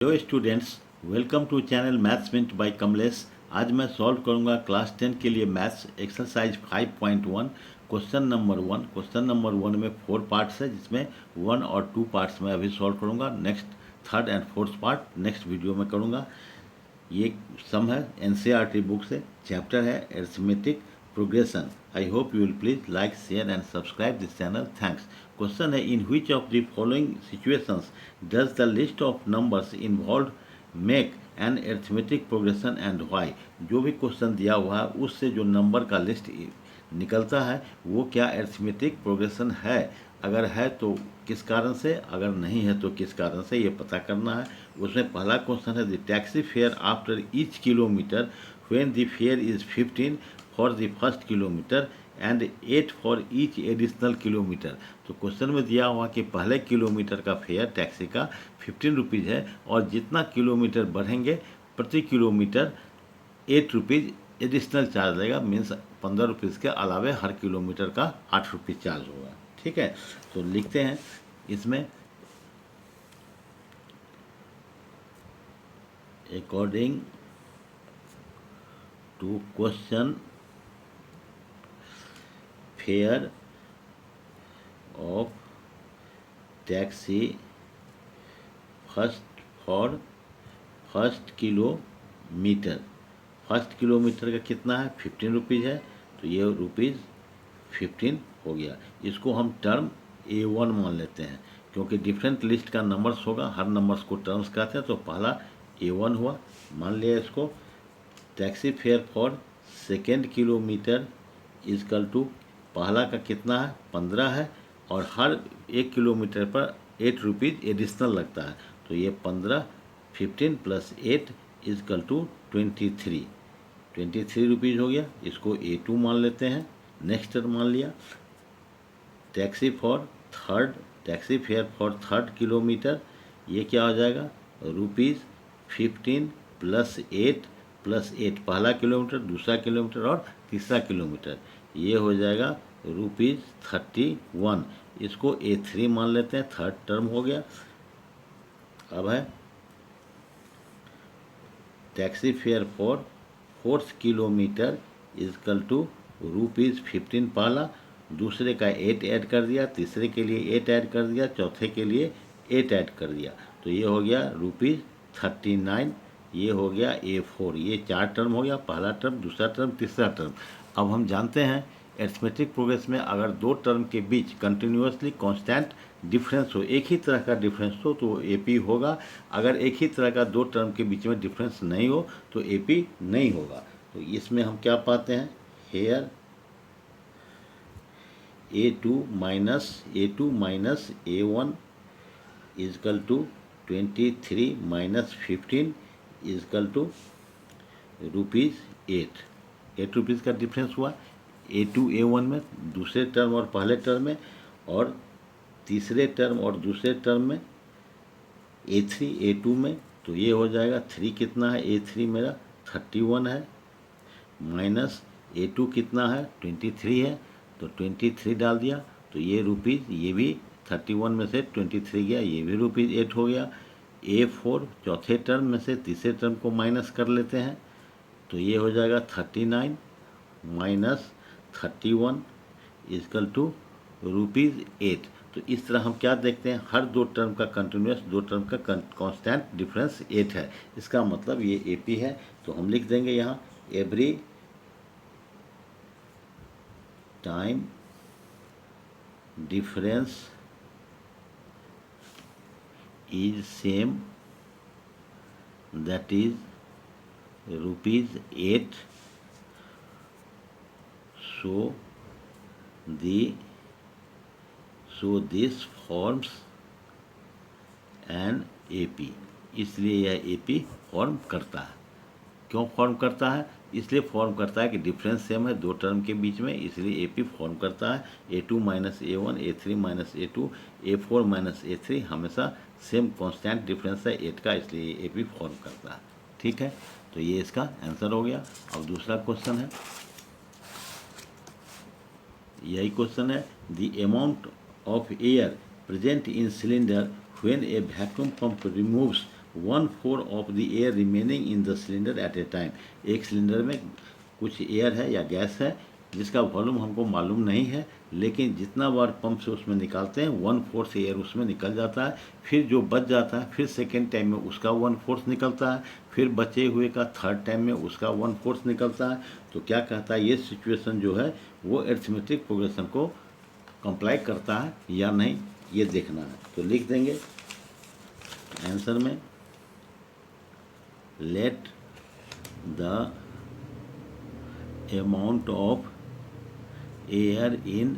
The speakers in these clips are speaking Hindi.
Hello students, welcome to channel maths minute by Kamlesh. आज मैं सॉल्व करूंगा क्लास 10 के लिए maths exercise 5.1 question number 1। Question number 1 में 4 पार्ट्स है, जिसमें 1 और 2 पार्ट्स मैं अभी सॉल्व करूंगा। Next third and fourth part next video में करूंगा। ये सम है, एनसीईआरटी बुक से, चैप्टर है arithmetic progression. I hope you will please like, share and subscribe this channel. Thanks. Question है, in which of the following situations does the list of numbers involve make an arithmetic progression and why. जो भी क्वेश्चन दिया हुआ है उससे जो नंबर का लिस्ट निकलता है वो क्या अरिथमेटिक प्रोग्रेशन है, अगर है तो किस कारण से, अगर नहीं है तो किस कारण से, ये पता करना है। उसमें पहला क्वेश्चन है, the taxi fare after each kilometre when the fair is 15 for the first kilometre and 8 for each additional kilometre. तो क्वेश्चन में दिया हुआ कि पहले किलोमीटर का फेयर टैक्सी का 15 रुपीज़ है और जितना किलोमीटर बढ़ेंगे प्रति किलोमीटर 8 रुपीज़ एडिशनल चार्ज लगेगा। मीन्स 15 रुपीज़ के अलावे हर किलोमीटर का 8 रुपीज़ चार्ज होगा। ठीक है, तो लिखते हैं इसमें, according to question fare of taxi first for first kilometre. First kilometre का कितना है, 15 रुपीज़ है, तो ये रुपीज़ 15 हो गया। इसको हम टर्म A1 मान लेते हैं, क्योंकि डिफरेंट लिस्ट का नंबर्स होगा, हर नंबर्स को टर्म्स कहते हैं, तो पहला A1 हुआ, मान लिया इसको। Taxi fare for second kilometre is equal to, पहला का कितना है, 15 है, और हर 1 किलोमीटर पर 8 रुपीज़ एडिशनल लगता है, तो ये 15 प्लस 8 इजकल टू 23 रुपीज़ हो गया। इसको A2 मान लेते हैं। नेक्स्ट मान लिया, taxi fare for third kilometre, ये क्या हो जाएगा, ₹15 प्लस 8 पहला किलोमीटर, दूसरा किलोमीटर और तीसरा किलोमीटर, ये हो जाएगा ₹31। इसको A3 मान लेते हैं, थर्ड टर्म हो गया। अब है taxi fare for fourth kilometre is equal to ₹15 पहला, दूसरे का 8 ऐड कर दिया, तीसरे के लिए 8 ऐड कर दिया, चौथे के लिए 8 ऐड कर दिया, तो ये हो गया ₹39। ये हो गया A4। ये 4 टर्म हो गया, पहला टर्म, दूसरा टर्म, तीसरा टर्म। अब हम जानते हैं अरिथमेटिक प्रोग्रेस में अगर दो टर्म के बीच कंटिन्यूसली कांस्टेंट डिफरेंस हो, एक ही तरह का डिफरेंस हो, तो AP होगा। अगर एक ही तरह का दो टर्म के बीच में डिफरेंस नहीं हो तो AP नहीं होगा। तो इसमें हम क्या पाते हैं, here A2 minus A1 is equal to 23 minus 15 is equal to ₹8। 8 rupees का डिफरेंस हुआ A2 A1 में, दूसरे टर्म और पहले टर्म में, और तीसरे टर्म और दूसरे टर्म में A3 A2 में। तो ये हो जाएगा 3 कितना है, A3 मेरा 31 है, माइनस A2 कितना है, 23 है, तो 23 डाल दिया, तो ये रुपीज़, ये भी 31 में से 23 गया, ये भी ₹8 हो गया। A4 चौथे टर्म में से तीसरे टर्म को माइनस कर लेते हैं, तो ये हो जाएगा 39 माइनस 31 इजकल टू ₹8। तो इस तरह हम क्या देखते हैं, हर दो टर्म का कंटिन्यूस, दो टर्म का कांस्टेंट डिफरेंस 8 है। इसका मतलब ये AP है। तो हम लिख देंगे यहाँ, every time difference is same, that is ₹8, so this forms an AP। इसलिए यह AP फॉर्म करता है। क्यों फॉर्म करता है, इसलिए फॉर्म करता है कि डिफरेंस सेम है दो टर्म के बीच में, इसलिए AP फॉर्म करता है। A2 minus A1, A3 minus A2, A4 minus A3 हमेशा सेम कांस्टेंट डिफरेंस है 8 का, इसलिए AP फॉर्म करता है। ठीक है, तो ये इसका आंसर हो गया। अब दूसरा क्वेश्चन है, यही क्वेश्चन है, the amount of air present in cylinder when a vacuum pump removes 1/4 of the air remaining in the cylinder eight A time. एक सिलेंडर में कुछ एयर है या गैस है जिसका वॉल्यूम हमको मालूम नहीं है, लेकिन जितना बार पंप से उसमें निकालते हैं 1/4 एयर उसमें निकल जाता है। फिर जो बच जाता है फिर सेकेंड टाइम में उसका 1/4 निकलता है, फिर बचे हुए का थर्ड टाइम में उसका 1/4 निकलता है। तो क्या कहता है, ये सिचुएशन जो है वो अरिथमेटिक प्रोग्रेशन को कंप्लाई करता है या नहीं, ये देखना है। तो लिख देंगे आंसर में, let the amount of air in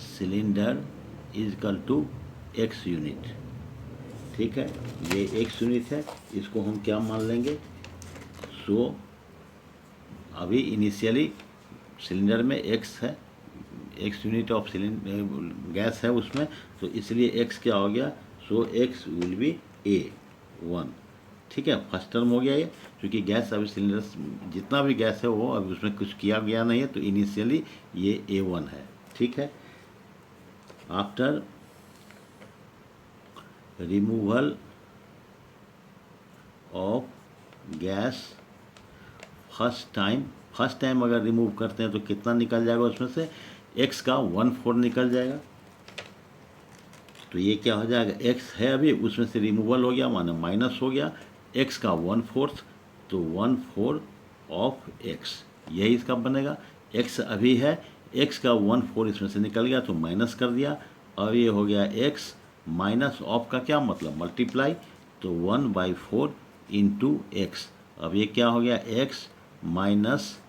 cylinder is equal to x unit. ठीक है, ये x यूनिट है, इसको हम क्या मान लेंगे, सो अभी इनिशियली सिलेंडर में x है, x unit of cylinder gas है उसमें, तो इसलिए x क्या हो गया, सो x विल बी A1। ठीक है, फर्स्ट टर्म हो गया ये, क्योंकि गैस अभी सिलेंडर जितना भी गैस है वो अभी उसमें कुछ किया गया नहीं है, तो इनिशियली ये A1 है। ठीक है, after removal of gas first time अगर रिमूव करते हैं तो कितना निकल जाएगा, उसमें से x का 1/4 निकल जाएगा। तो ये क्या हो जाएगा, x है अभी, उसमें से रिमूवल हो गया माने माइनस हो गया, x का 1/4, तो 1/4 ऑफ x, यही इसका बनेगा। x अभी है, x का 1/4 इसमें से निकल गया तो माइनस कर दिया, और ये हो गया x माइनस ऑफ का क्या मतलब मल्टीप्लाई, तो 1/4 इंटू एक्स। अब ये क्या हो गया, x माइनस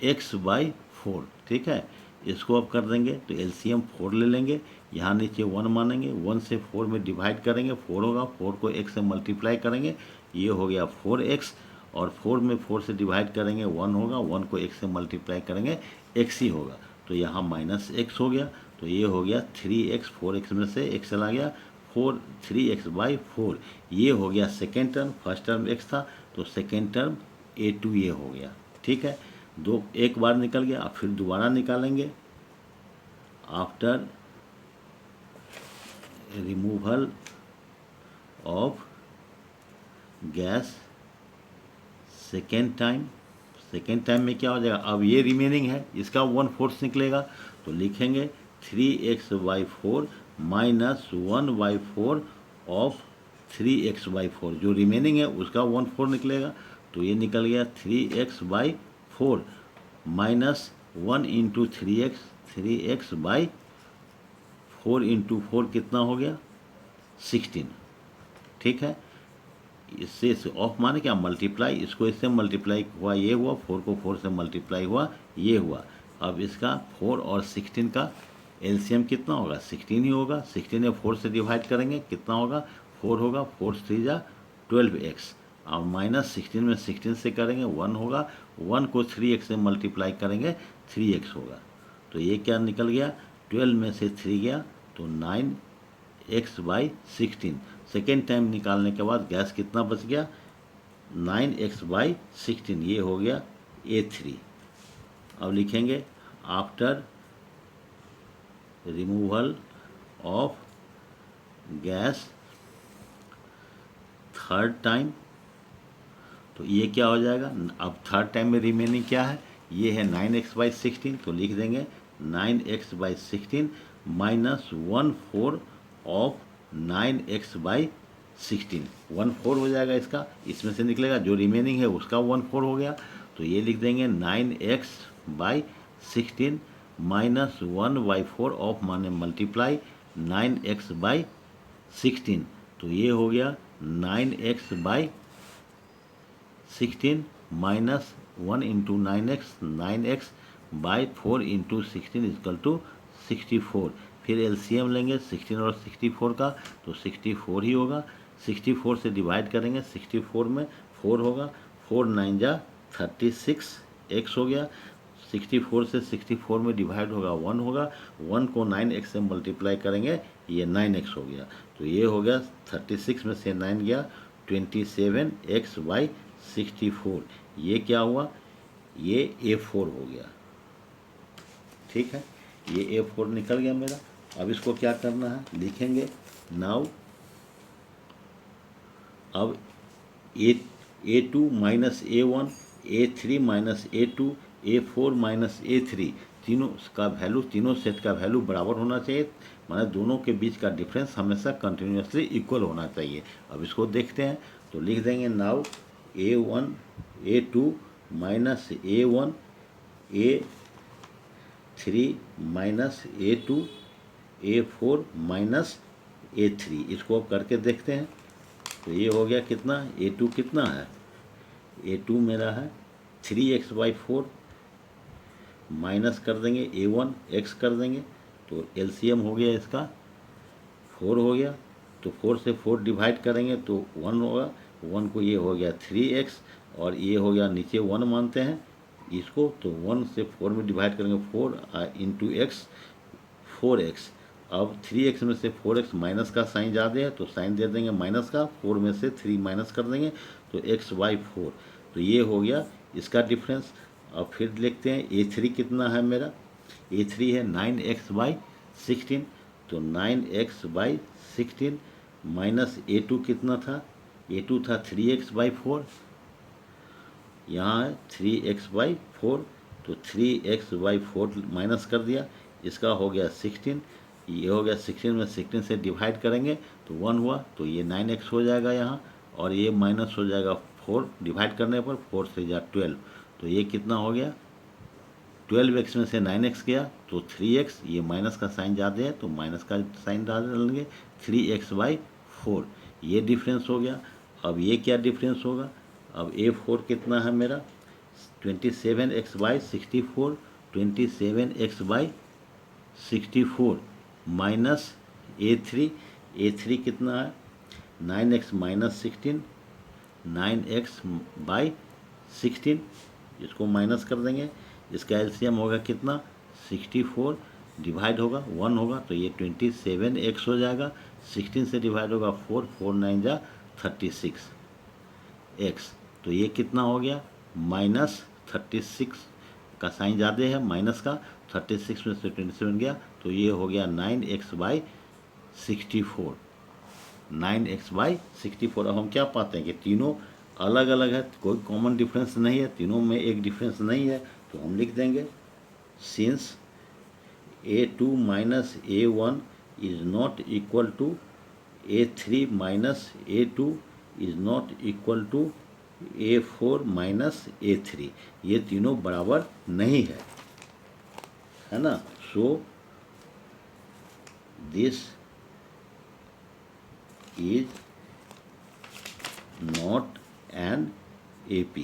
x/4। ठीक है, इसको अब कर देंगे तो एलसीएम 4 ले लेंगे, यहाँ नीचे 1 मानेंगे, 1 से 4 में डिवाइड करेंगे, 4 होगा, 4 को x से मल्टीप्लाई करेंगे, ये हो गया 4x, और 4 में 4 से डिवाइड करेंगे 1 होगा, 1 को x से मल्टीप्लाई करेंगे x ही होगा, तो यहाँ माइनस x हो गया, तो ये हो गया 3x, 4x में से x चला गया, 3x/4, ये हो गया second term. First term x था तो सेकेंड टर्म A2 ये हो गया। ठीक है, एक बार निकल गया, अब फिर दोबारा निकालेंगे। After removal of gas second time में क्या हो जाएगा, अब ये रिमेनिंग है, इसका 1/4 निकलेगा, तो लिखेंगे 3x/4 माइनस 1/4 ऑफ 3x/4, जो रिमेनिंग है उसका 1/4 निकलेगा, तो ये निकल गया 3x/4 minus 1 into 3x/4 into 4 कितना हो गया 16। ठीक है, इससे ऑफ माने क्या मल्टीप्लाई, इसको इससे मल्टीप्लाई हुआ ये हुआ, 4 को 4 से मल्टीप्लाई हुआ ये हुआ। अब इसका 4 और 16 का एलसीएम कितना होगा, 16 ही होगा। 16 में 4 से डिवाइड करेंगे कितना होगा, 4 होगा, 4 3 जा 12x, और माइनस 16 में 16 से करेंगे 1 होगा, 1 को 3x से मल्टीप्लाई करेंगे 3x होगा, तो ये क्या निकल गया, 12 में से 3 गया तो 9x/16। सेकेंड टाइम निकालने के बाद गैस कितना बच गया, 9x/16, ये हो गया A3। अब लिखेंगे after removal of gas third time, तो ये क्या हो जाएगा, अब थर्ड टाइम में रिमेनिंग क्या है, ये है 9x/16, तो लिख देंगे 9x/16 माइनस 1/4 ऑफ 9x/16, 1/4 हो जाएगा इसका, इसमें से निकलेगा जो रिमेनिंग है उसका 1/4 हो गया, तो ये लिख देंगे 9x/16 माइनस 1/4 ऑफ माने मल्टीप्लाई 9x/16, तो ये हो गया 9x/16 minus 1 into 9x/4 into 16 is equal to 64। फिर एलसीएम लेंगे 16 और 64 का, तो 64 ही होगा, 64 से डिवाइड करेंगे, 64 में 4 होगा, 4 9 जा 36 x हो गया, 64 से 64 में डिवाइड होगा 1 होगा, 1 को 9x से मल्टीप्लाई करेंगे, ये 9x हो गया, तो ये हो गया 36 में से 9 गया 27x/64, ये क्या हुआ, ये A4 हो गया। ठीक है, ये A4 निकल गया मेरा। अब इसको क्या करना है, लिखेंगे नाउ अब A2 minus A1, A3 minus A2, A4 minus A3 तीनों का वैल्यू, तीनों सेट का वैल्यू बराबर होना चाहिए, माना दोनों के बीच का डिफरेंस हमेशा कंटिन्यूसली इक्वल होना चाहिए। अब इसको देखते हैं, तो लिख देंगे now A1 A2 minus A1 A3 minus A2 A4 minus A3। इसको अब करके देखते हैं, तो ये हो गया कितना, A2 कितना है, A2 मेरा है 3x/4 माइनस कर देंगे A1 x कर देंगे, तो एलसीएम हो गया इसका 4 हो गया, तो 4 से 4 डिवाइड करेंगे तो 1 होगा, 1 को ये हो गया 3x, और ये हो गया नीचे 1 मानते हैं इसको, तो 1 से 4 में डिवाइड करेंगे 4 इंटू एक्स 4x। अब 3x में से 4x माइनस का साइन ज़्यादा है तो साइन दे देंगे माइनस का, 4 में से 3 माइनस कर देंगे तो x/4, तो ये हो गया इसका डिफरेंस। अब फिर देखते हैं A3 कितना है मेरा, A3 है 9x/16, तो 9x/16 माइनस A2 कितना था, A2 था 3x/4, यहाँ है 3x/4, तो 3x/4 माइनस कर दिया, इसका हो गया 16, ये हो गया 16 में 16 से डिवाइड करेंगे तो 1 हुआ, तो ये 9x हो जाएगा यहाँ, और ये माइनस हो जाएगा 4 डिवाइड करने पर, 4 से जा 12, तो ये कितना हो गया 12x में से 9x गया तो 3x, ये माइनस का साइन ज़्यादा है तो माइनस का साइन डालेंगे 3x/4, ये डिफरेंस हो गया। अब ये क्या डिफरेंस होगा, अब A4 कितना है मेरा 27x/64, 27x/64 माइनस A3 कितना है 9x/16, 9x/16, इसको माइनस कर देंगे, इसका एलसीएम होगा कितना 64, डिवाइड होगा 1 होगा, तो ये 27x हो जाएगा, 16 से डिवाइड होगा 4, 4 9 जा 36x, तो ये कितना हो गया -36 का साइन ज़्यादा है माइनस का, 36 में से 27 गया तो ये हो गया 9x/64, 9x/64। अब हम क्या पाते हैं कि तीनों अलग अलग है, कोई कॉमन डिफरेंस नहीं है, तीनों में एक डिफरेंस नहीं है, तो हम लिख देंगे since A2 minus A1 is not equal to A3 minus A2 is not equal to A4 minus A3, ये तीनों बराबर नहीं है ना, so this is not an AP,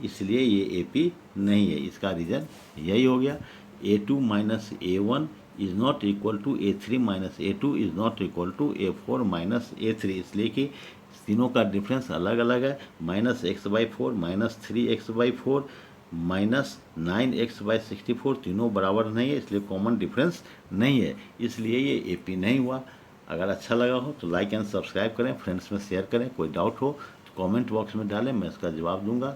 इसलिए ये AP नहीं है, इसका रीज़न यही हो गया। A2 minus A1 is not equal to A3 minus A2 is not equal to A4 minus A3, इसलिए कि तीनों का डिफरेंस अलग अलग है, -x/4 -3x/4 -9x/64, तीनों बराबर नहीं है, इसलिए कॉमन डिफरेंस नहीं है, इसलिए ये AP नहीं हुआ। अगर अच्छा लगा हो तो लाइक एंड सब्सक्राइब करें, फ्रेंड्स में शेयर करें, कोई डाउट हो तो कमेंट बॉक्स में डालें, मैं इसका जवाब दूंगा।